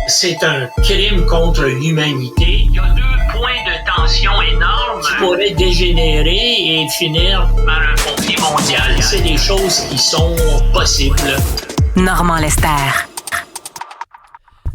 C'est un crime contre l'humanité. Il y a 2 points de tension énormes qui pourraient dégénérer et finir par un conflit mondial. C'est des choses qui sont possibles. Normand Lester.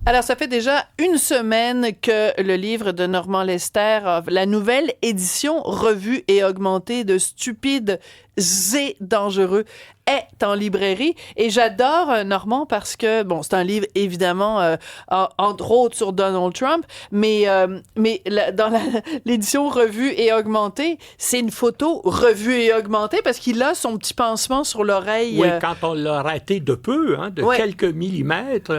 Alors, ça fait déjà une semaine que le livre de Normand Lester, la nouvelle édition revue et augmentée de Stupide et dangereux, est en librairie. Et j'adore Normand parce que, bon, c'est un livre, évidemment, entre autres sur Donald Trump, mais dans l'édition revue et augmentée, c'est une photo revue et augmentée parce qu'il a son petit pansement sur l'oreille. Oui, quand on l'a raté de peu, de quelques millimètres,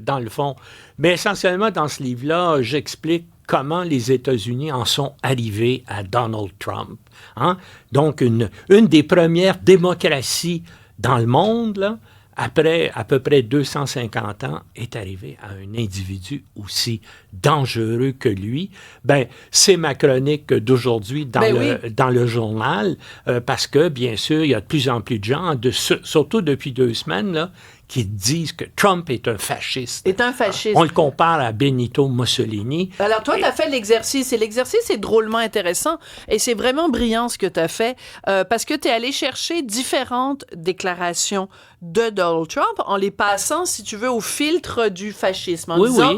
dans le fond. Mais essentiellement, dans ce livre-là, j'explique comment les États-Unis en sont arrivés à Donald Trump. Donc, une des premières démocraties dans le monde, là, après à peu près 250 ans, est arrivé à un individu aussi dangereux que lui. C'est ma chronique d'aujourd'hui dans le journal, parce que, bien sûr, il y a de plus en plus de gens, surtout depuis 2 semaines, là, qui disent que Trump est un fasciste. On le compare à Benito Mussolini. Alors, toi, tu as fait l'exercice, et l'exercice est drôlement intéressant, et c'est vraiment brillant ce que tu as fait, parce que tu es allé chercher différentes déclarations de Donald Trump en les passant, si tu veux, au filtre du fascisme, en disant,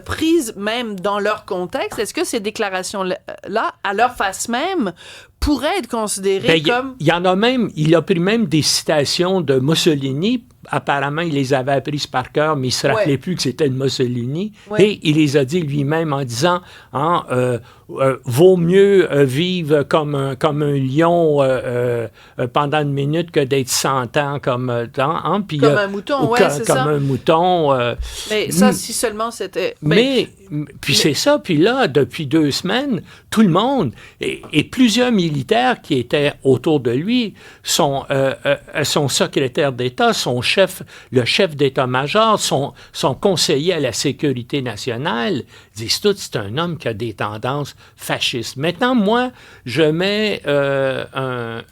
prises même dans leur contexte, est-ce que ces déclarations-là, à leur face même, pourraient être considérées comme... Il a pris même des citations de Mussolini. Apparemment, il les avait apprises par cœur, mais il ne se rappelait plus que c'était de Mussolini. Et il les a dit lui-même en disant vaut mieux vivre comme un lion pendant une minute que d'être 100 ans comme un mouton, c'est ça. Comme un mouton. Mais ça, si seulement c'était... Puis c'est ça. Puis là, depuis 2 semaines, tout le monde et plusieurs militaires qui étaient autour de lui, son secrétaire d'État, le chef d'état-major, son conseiller à la sécurité nationale, disent tous, c'est un homme qui a des tendances fascistes. Maintenant, moi, je mets un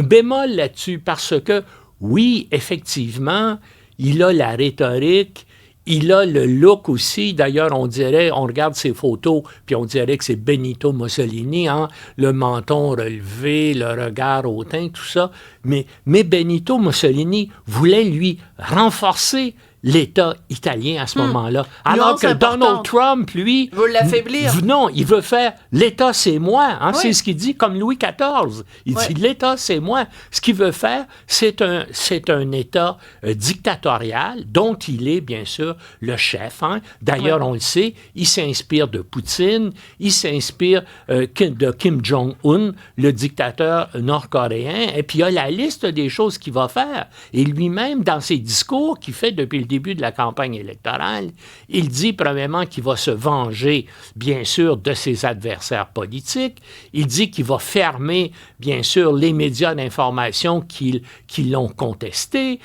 bémol là-dessus parce que, oui, effectivement, il a la rhétorique, il a le look aussi. D'ailleurs, on regarde ses photos, puis on dirait que c'est Benito Mussolini, le menton relevé, le regard hautain, tout ça. Mais Benito Mussolini voulait, lui, renforcer l'État italien à ce moment-là. Alors que Donald Trump, lui... veut l'affaiblir. Non, il veut faire « l'État, c'est moi ». C'est ce qu'il dit, comme Louis XIV. Il dit « l'État, c'est moi ». Ce qu'il veut faire, c'est un État dictatorial dont il est, bien sûr, le chef. D'ailleurs, on le sait, il s'inspire de Poutine, il s'inspire de Kim Jong-un, le dictateur nord-coréen, et puis il y a la liste des choses qu'il va faire. Et lui-même, dans ses discours qu'il fait depuis le début de la campagne électorale, il dit premièrement qu'il va se venger, bien sûr, de ses adversaires politiques. Il dit qu'il va fermer, bien sûr, les médias d'information qui l'ont contesté.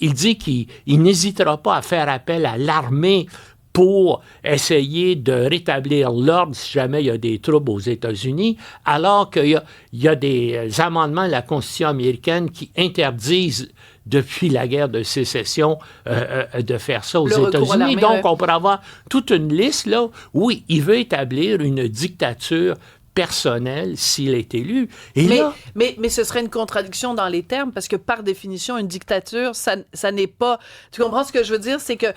Il dit qu'il n'hésitera pas à faire appel à l'armée pour essayer de rétablir l'ordre si jamais il y a des troubles aux États-Unis, alors qu'il y a des amendements de la Constitution américaine qui interdisent depuis la guerre de sécession, de faire ça aux États-Unis. Donc, on pourrait avoir toute une liste, là, où il veut établir une dictature personnelle s'il est élu. Mais ce serait une contradiction dans les termes, parce que par définition, une dictature, ça n'est pas... Tu comprends ce que je veux dire? C'est que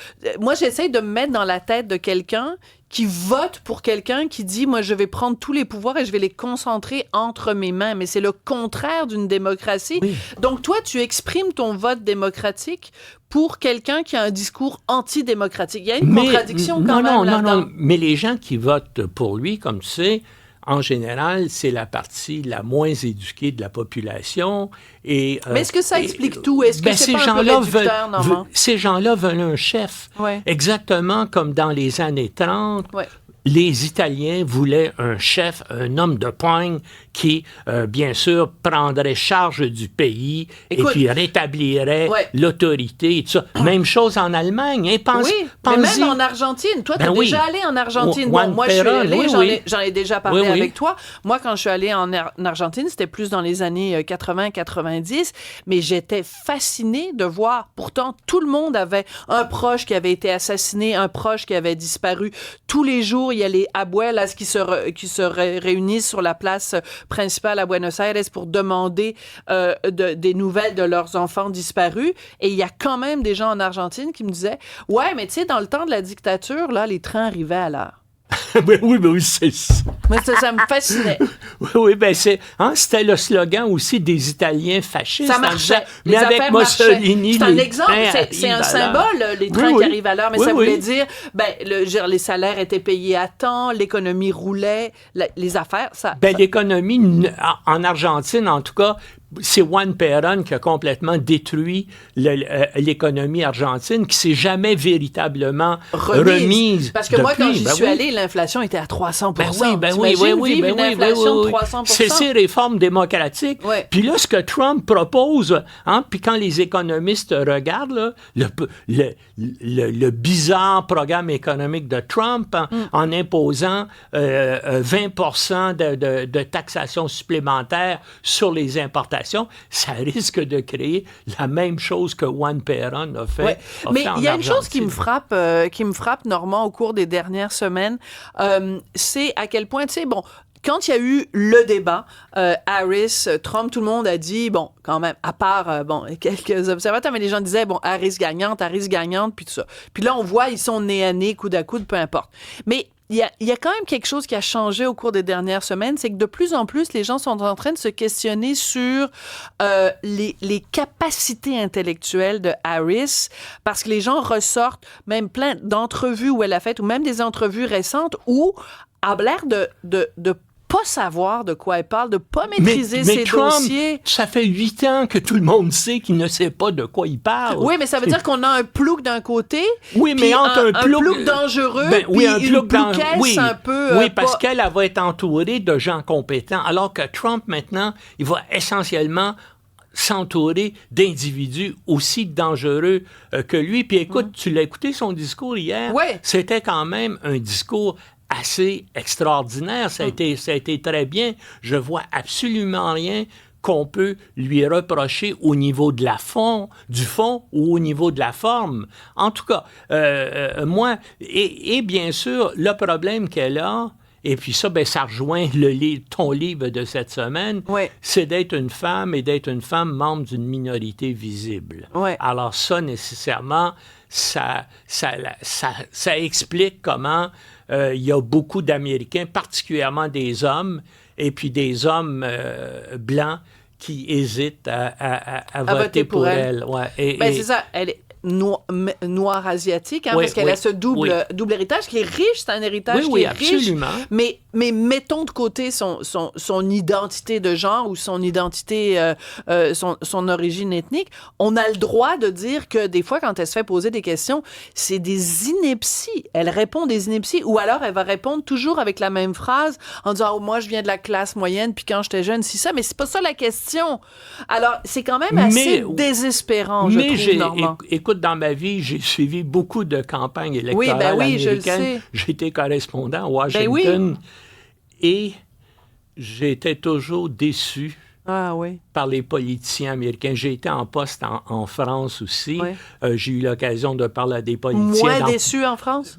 moi, j'essaie de me mettre dans la tête de quelqu'un qui vote pour quelqu'un qui dit « Moi, je vais prendre tous les pouvoirs et je vais les concentrer entre mes mains. » Mais c'est le contraire d'une démocratie. Oui. Donc, toi, tu exprimes ton vote démocratique pour quelqu'un qui a un discours antidémocratique. Il y a une contradiction quand même là-dedans. Non. Mais les gens qui votent pour lui, comme tu sais, en général, c'est la partie la moins éduquée de la population. Mais est-ce que ça explique tout? Est-ce que c'est pas un peu réducteur, Normand? Ces gens-là veulent un chef. Exactement comme dans les années 30. Les Italiens voulaient un chef, un homme de poigne qui, bien sûr, prendrait charge du pays. Écoute, et puis rétablirait ouais. l'autorité et tout ça. Même chose en Allemagne. Hein, Oui, mais même en Argentine. Toi, tu es déjà allé en Argentine. Bon, moi, je suis allée, j'en ai déjà parlé avec toi. Moi, quand je suis allée en Argentine, c'était plus dans les années 80-90, mais j'étais fascinée de voir, pourtant, tout le monde avait un proche qui avait été assassiné, un proche qui avait disparu. Tous les jours, il y a les abuelas qui se réunissent sur la place principale à Buenos Aires pour demander des nouvelles de leurs enfants disparus. Et il y a quand même des gens en Argentine qui me disaient « Ouais, mais tu sais, dans le temps de la dictature, là, les trains arrivaient à l'heure. » oui, c'est ça. Mais ça me fascinait. Oui, c'était le slogan aussi des Italiens fascistes. Ça marchait. Mais avec Mussolini... C'est un exemple, c'est un symbole, les trains qui arrivent à l'heure, mais ça voulait dire, les salaires étaient payés à temps, l'économie roulait, les affaires, ça... L'économie, en Argentine, en tout cas, c'est Juan Perón qui a complètement détruit l'économie argentine, qui s'est jamais véritablement remise. Parce que moi, quand j'y suis allée, l'inflation était à 300%. Une inflation de 300%. C'est ces réformes démocratiques. Ouais. Puis là, ce que Trump propose, puis quand les économistes regardent là, le bizarre programme économique de Trump, en imposant 20% de taxation supplémentaire sur les importations, ça risque de créer la même chose que Juan Perón a fait. Ouais. Mais il y a une chose qui me frappe, Normand, au cours des dernières semaines, c'est à quel point, tu sais, bon, quand il y a eu le débat, Harris, Trump, tout le monde a dit, bon, quand même, à part, quelques observateurs, mais les gens disaient, bon, Harris gagnante, puis tout ça. Puis là, on voit, ils sont nez à nez, coude à coude, peu importe. Mais il y a quand même quelque chose qui a changé au cours des dernières semaines, c'est que de plus en plus, les gens sont en train de se questionner sur les capacités intellectuelles de Harris, parce que les gens ressortent même plein d'entrevues où elle a fait, ou même des entrevues récentes où elle a l'air de pas savoir de quoi elle parle, de pas maîtriser ses Trump, dossiers. Ça fait 8 ans que tout le monde sait qu'il ne sait pas de quoi il parle. Oui, mais ça veut dire qu'on a un plouc d'un côté, oui, mais entre un plouc dangereux, puis une plouquesse un peu... Oui, parce qu'elle va être entourée de gens compétents, alors que Trump, maintenant, il va essentiellement s'entourer d'individus aussi dangereux que lui. Puis écoute, tu l'as écouté son discours hier? Oui. C'était quand même un discours assez extraordinaire. Ça a été très bien. Je vois absolument rien qu'on peut lui reprocher au niveau de du fond ou au niveau de la forme. En tout cas, moi, et bien sûr, le problème qu'elle a, et puis ça, ça rejoint ton livre de cette semaine, c'est d'être une femme et d'être une femme membre d'une minorité visible. Ouais. Alors ça, nécessairement, ça explique comment il y a beaucoup d'Américains, particulièrement des hommes, et puis des hommes blancs qui hésitent à voter pour elle. Ouais. C'est ça, elle est noire asiatique, parce qu'elle a ce double héritage qui est riche, c'est un héritage qui est absolument. riche, mais mettons de côté son identité de genre ou son identité, son origine ethnique, on a le droit de dire que des fois, quand elle se fait poser des questions, c'est des inepties. Elle répond des inepties, ou alors elle va répondre toujours avec la même phrase en disant « moi, je viens de la classe moyenne, puis quand j'étais jeune, c'est ça », mais c'est pas ça la question. Alors, c'est quand même assez désespérant, je trouve, Normand. Écoute, dans ma vie, j'ai suivi beaucoup de campagnes électorales américaines. Je le sais. J'ai été correspondant à Washington et j'étais toujours déçu par les politiciens américains. J'ai été en poste en France aussi. J'ai eu l'occasion de parler à des politiciens. Moins déçu en France?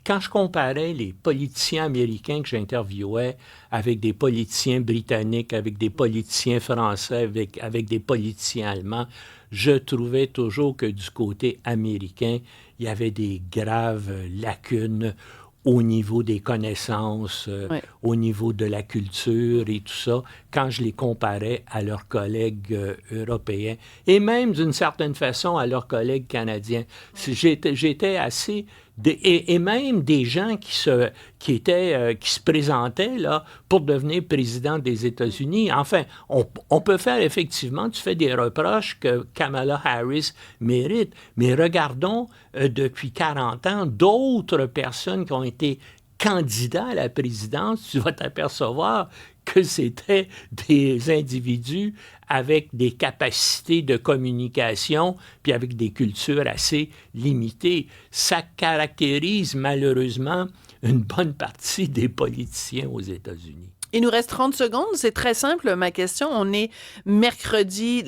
Quand je comparais les politiciens américains que j'interviewais avec des politiciens britanniques, avec des politiciens français, avec des politiciens allemands, je trouvais toujours que du côté américain, il y avait des graves lacunes au niveau des connaissances, au niveau de la culture et tout ça, quand je les comparais à leurs collègues européens et même d'une certaine façon à leurs collègues canadiens. J'étais assez... Et même des gens qui se présentaient là, pour devenir président des États-Unis. Enfin, on peut faire effectivement, tu fais des reproches que Kamala Harris mérite, mais regardons depuis 40 ans d'autres personnes qui ont été candidats à la présidence, tu vas t'apercevoir que c'était des individus avec des capacités de communication, puis avec des cultures assez limitées. Ça caractérise malheureusement une bonne partie des politiciens aux États-Unis. Il nous reste 30 secondes. C'est très simple, ma question. On est mercredi,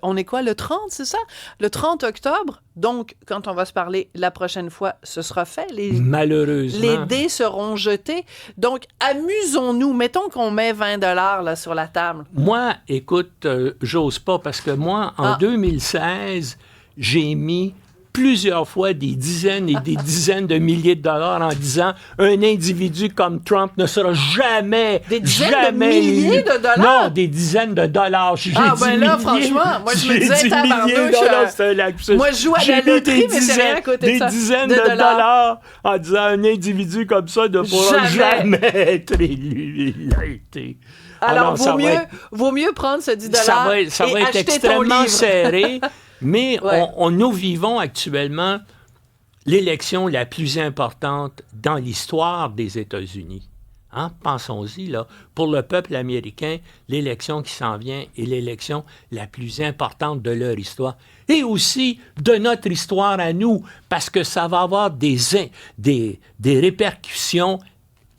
on est quoi, le 30, c'est ça? Le 30 octobre. Donc, quand on va se parler la prochaine fois, ce sera fait. Malheureusement. Les dés seront jetés. Donc, amusons-nous. Mettons qu'on met 20 $ là, sur la table. Moi, écoute, j'ose pas, parce que moi, en 2016, j'ai mis plusieurs fois des dizaines et des dizaines de milliers de dollars en disant un individu comme Trump ne sera jamais, des dizaines jamais de milliers de dollars? Non, des dizaines de dollars. J'ai dit ben là, franchement, moi je me disais tabarnouche. Moi je joue à la loterie, mais c'est rien à côté de ça. Des dizaines de dollars en disant un individu comme ça ne pourra jamais être élu. Il a été. Alors vaut mieux prendre ce 10 $ ça va être extrêmement serré. Mais nous vivons actuellement l'élection la plus importante dans l'histoire des États-Unis. Hein? Pensons-y, là. Pour le peuple américain, l'élection qui s'en vient est l'élection la plus importante de leur histoire. Et aussi de notre histoire à nous, parce que ça va avoir des répercussions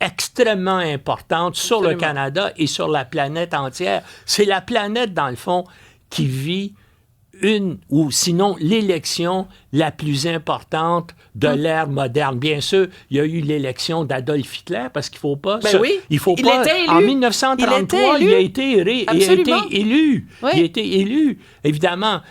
extrêmement importantes sur le Canada et sur la planète entière. C'est la planète, dans le fond, qui vit ou sinon l'élection la plus importante de l'ère moderne. Bien sûr, il y a eu l'élection d'Adolf Hitler, parce qu'il ne faut pas... il faut pas. Était élu. En 1933, il a été élu. Oui. Il a été élu, évidemment.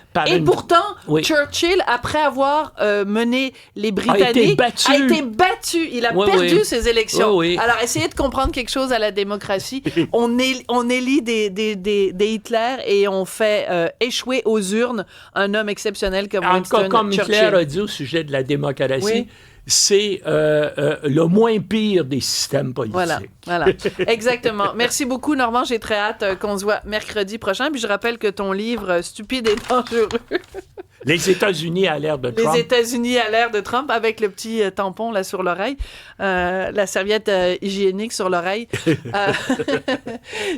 Pourtant, Churchill, après avoir mené les Britanniques, a été battu. Il a perdu ses élections. Alors, essayez de comprendre quelque chose à la démocratie. On élit des Hitler et on fait échouer aux urnes un homme exceptionnel comme Winston Churchill. Hitler a dit au sujet de la démocratie, c'est le moins pire des systèmes politiques. Voilà. Exactement. Merci beaucoup, Normand. J'ai très hâte qu'on se voit mercredi prochain. Puis je rappelle que ton livre, Stupide et dangereux... Les États-Unis à l'ère de Trump. Les États-Unis à l'ère de Trump, avec le petit tampon là sur l'oreille, la serviette hygiénique sur l'oreille.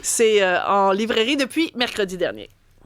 C'est en librairie depuis mercredi dernier.